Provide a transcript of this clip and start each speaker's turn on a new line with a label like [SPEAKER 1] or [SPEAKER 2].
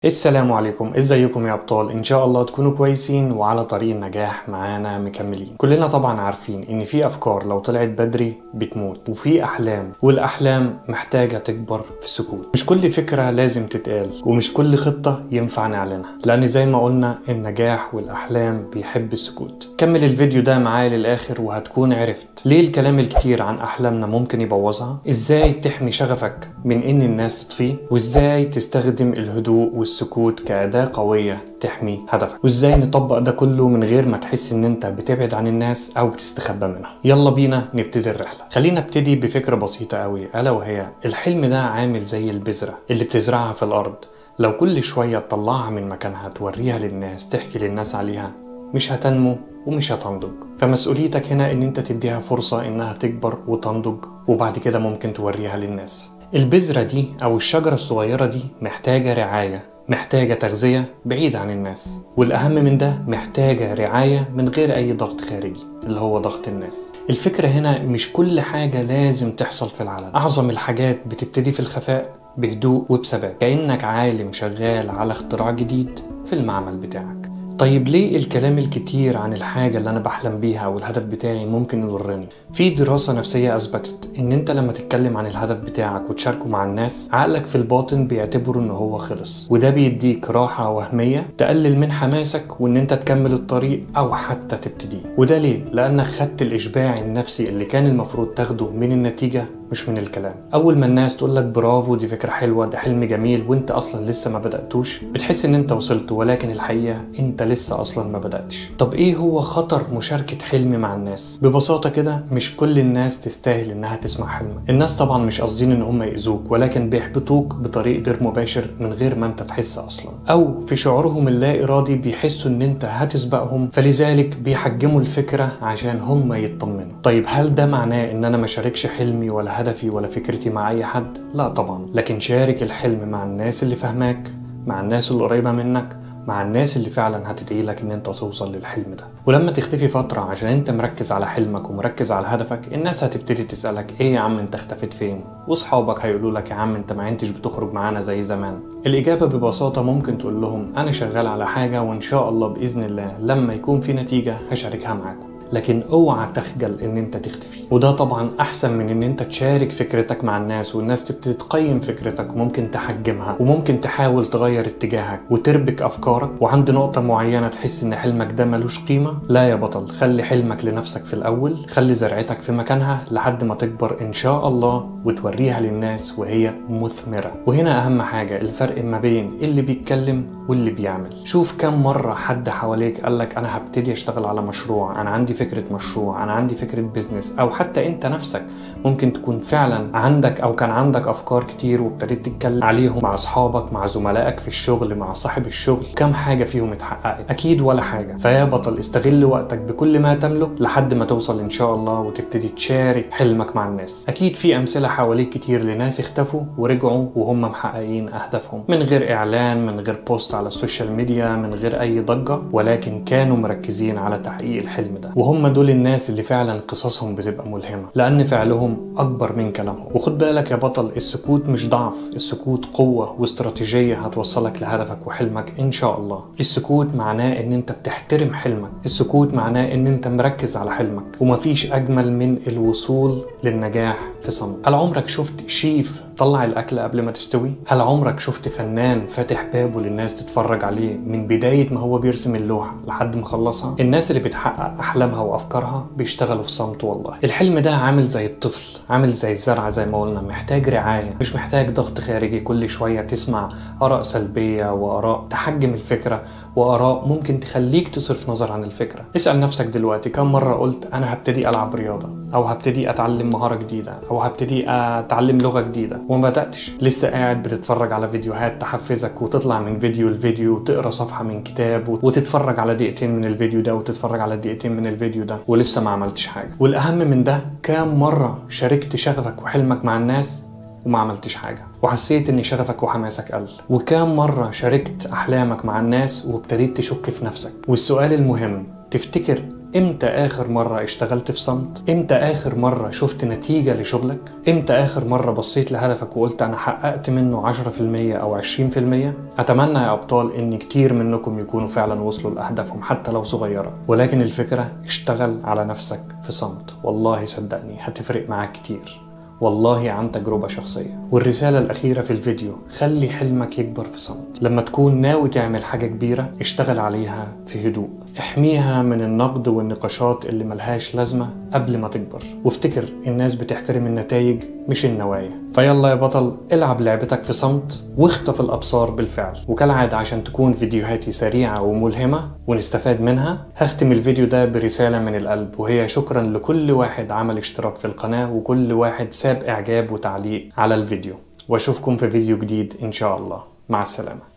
[SPEAKER 1] السلام عليكم، ازيكم يا ابطال؟ ان شاء الله تكونوا كويسين وعلى طريق النجاح معانا مكملين. كلنا طبعا عارفين ان في افكار لو طلعت بدري بتموت، وفي احلام والاحلام محتاجة تكبر في السكوت. مش كل فكرة لازم تتقال، ومش كل خطة ينفع نعلنها، لان زي ما قلنا النجاح والاحلام بيحب السكوت. كمل الفيديو ده معايا للاخر وهتكون عرفت ليه الكلام الكتير عن احلامنا ممكن يبوظها، ازاي تحمي شغفك من ان الناس تطفيه، وازاي تستخدم الهدوء والسكوت كأداة قوية تحمي هدفك، وازاي نطبق ده كله من غير ما تحس ان انت بتبعد عن الناس او بتستخبى منها. يلا بينا نبتدي الرحلة. خلينا نبتدي بفكرة بسيطة قوي، الا وهي الحلم ده عامل زي البذرة اللي بتزرعها في الارض. لو كل شوية تطلعها من مكانها توريها للناس، تحكي للناس عليها، مش هتنمو ومش هتنضج. فمسؤوليتك هنا ان انت تديها فرصة انها تكبر وتنضج، وبعد كده ممكن توريها للناس. البذرة دي او الشجرة الصغيرة دي محتاجة رعاية، محتاجة تغذية بعيد عن الناس، والأهم من ده محتاجة رعاية من غير أي ضغط خارجي اللي هو ضغط الناس. الفكرة هنا مش كل حاجة لازم تحصل في العلن، أعظم الحاجات بتبتدي في الخفاء بهدوء وبثبات، كأنك عالم شغال على اختراع جديد في المعمل بتاعك. طيب ليه الكلام الكتير عن الحاجة اللي أنا بحلم بيها أو الهدف بتاعي ممكن يضرني؟ في دراسة نفسية أثبتت إن أنت لما تتكلم عن الهدف بتاعك وتشاركه مع الناس، عقلك في الباطن بيعتبره إن هو خلص، وده بيديك راحة وهمية تقلل من حماسك وإن أنت تكمل الطريق أو حتى تبتديه. وده ليه؟ لأنك خدت الإشباع النفسي اللي كان المفروض تاخده من النتيجة مش من الكلام. اول ما الناس تقول لك برافو، دي فكره حلوه، ده حلم جميل، وانت اصلا لسه ما بداتوش، بتحس ان انت وصلت، ولكن الحقيقه انت لسه اصلا ما بداتش. طب ايه هو خطر مشاركه حلم مع الناس؟ ببساطه كده، مش كل الناس تستاهل انها تسمع حلمك. الناس طبعا مش قاصدين ان هم يأذوك، ولكن بيحبطوك بطريق غير مباشر من غير ما انت تحس اصلا، او في شعورهم اللا ارادي بيحسوا ان انت هتسبقهم، فلذلك بيحجموا الفكره عشان هم يطمنوا. طيب هل ده معناه ان انا ما شاركش حلمي ولا هدفي ولا فكرتي مع اي حد؟ لا طبعا، لكن شارك الحلم مع الناس اللي فهماك، مع الناس اللي قريبة منك، مع الناس اللي فعلا هتدعي لك ان انت توصل للحلم ده. ولما تختفي فترة عشان انت مركز على حلمك ومركز على هدفك، الناس هتبتدي تسألك ايه يا عم انت اختفيت فين؟ واصحابك هيقولوا لك يا عم انت ما انتش بتخرج معانا زي زمان. الإجابة ببساطة ممكن تقول لهم انا شغال على حاجة، وان شاء الله بإذن الله لما يكون في نتيجة هشاركها معاكم، لكن اوعى تخجل ان انت تختفي. وده طبعا احسن من ان انت تشارك فكرتك مع الناس والناس تبتدي تقيم فكرتك، وممكن تحجمها، وممكن تحاول تغير اتجاهك وتربك افكارك، وعند نقطة معينة تحس ان حلمك ده ملوش قيمة. لا يا بطل، خلي حلمك لنفسك في الاول، خلي زرعتك في مكانها لحد ما تكبر ان شاء الله وتوريها للناس وهي مثمرة. وهنا اهم حاجة الفرق ما بين اللي بيتكلم واللي بيعمل. شوف كم مرة حد حواليك قالك انا هبتدي اشتغل على مشروع، انا عندي فكرة مشروع، انا عندي فكرة بيزنس، او حتى انت نفسك ممكن تكون فعلا عندك او كان عندك افكار كتير وابتديت تتكلم عليهم مع اصحابك، مع زملائك في الشغل، مع صاحب الشغل، كم حاجة فيهم اتحققت؟ اكيد ولا حاجة. فيا بطل استغل وقتك بكل ما تملك لحد ما توصل ان شاء الله وتبتدي تشارك حلمك مع الناس. اكيد في امثلة حواليك كتير لناس اختفوا ورجعوا وهم محققين اهدافهم من غير اعلان، من غير بوست على السوشيال ميديا، من غير اي ضجة، ولكن كانوا مركزين على تحقيق الحلم ده. وهم دول الناس اللي فعلا قصصهم بتبقى ملهمة، لان فعلهم اكبر من كلامهم. وخد بالك يا بطل، السكوت مش ضعف، السكوت قوة واستراتيجية هتوصلك لهدفك وحلمك ان شاء الله. السكوت معناه ان انت بتحترم حلمك، السكوت معناه ان انت مركز على حلمك، ومفيش اجمل من الوصول للنجاح في صمت. هل عمرك شفت شيف طلع الاكل قبل ما تستوي؟ هل عمرك شفت فنان فاتح بابه للناس تتفرج عليه من بداية ما هو بيرسم اللوحة لحد ما خلصها؟ الناس اللي بتحقق احلامها وافكارها بيشتغلوا في صمت والله. الحلم ده عامل زي الطفل، عامل زي الزرعة زي ما قلنا، محتاج رعاية، مش محتاج ضغط خارجي كل شوية تسمع آراء سلبية وآراء تحجم الفكرة وآراء ممكن تخليك تصرف نظر عن الفكرة. اسأل نفسك دلوقتي كم مرة قلت أنا هبتدي ألعب رياضة، أو هبتدي أتعلم مهارة جديدة، أو هبتدي أتعلم لغة جديدة وما بدأتش؟ لسه قاعد بتتفرج على فيديوهات تحفزك، وتطلع من فيديو لفيديو، وتقرأ صفحة من كتاب، وتتفرج على دقيقتين من الفيديو ده، وتتفرج على دقيقتين من الفيديو ده، ولسه ما عملتش حاجة. والأهم من ده، كام مرة شاركت شغفك وحلمك مع الناس وما عملتش حاجة وحسيت ان شغفك وحماسك قل؟ وكام مرة شاركت احلامك مع الناس وابتديت تشك في نفسك؟ والسؤال المهم، تفتكر امتى اخر مرة اشتغلت في صمت؟ امتى اخر مرة شفت نتيجة لشغلك؟ امتى اخر مرة بصيت لهدفك وقلت انا حققت منه 10% او 20%؟ اتمنى يا ابطال ان كتير منكم يكونوا فعلا وصلوا لاهدافهم حتى لو صغيرة، ولكن الفكرة اشتغل على نفسك في صمت، والله صدقني هتفرق معاك كتير، والله عن تجربة شخصية. والرسالة الأخيرة في الفيديو، خلي حلمك يكبر في صمت. لما تكون ناوي تعمل حاجة كبيرة اشتغل عليها في هدوء، احميها من النقد والنقاشات اللي ملهاش لازمة قبل ما تكبر، وافتكر الناس بتحترم النتائج مش النوايا. فيلا يا بطل، العب لعبتك في صمت واخطف الأبصار بالفعل. وكالعادة عشان تكون فيديوهاتي سريعة وملهمة ونستفاد منها، هختم الفيديو ده برسالة من القلب، وهي شكرا لكل واحد عمل اشتراك في القناة وكل واحد ساب إعجاب وتعليق على الفيديو. واشوفكم في فيديو جديد إن شاء الله. مع السلامة.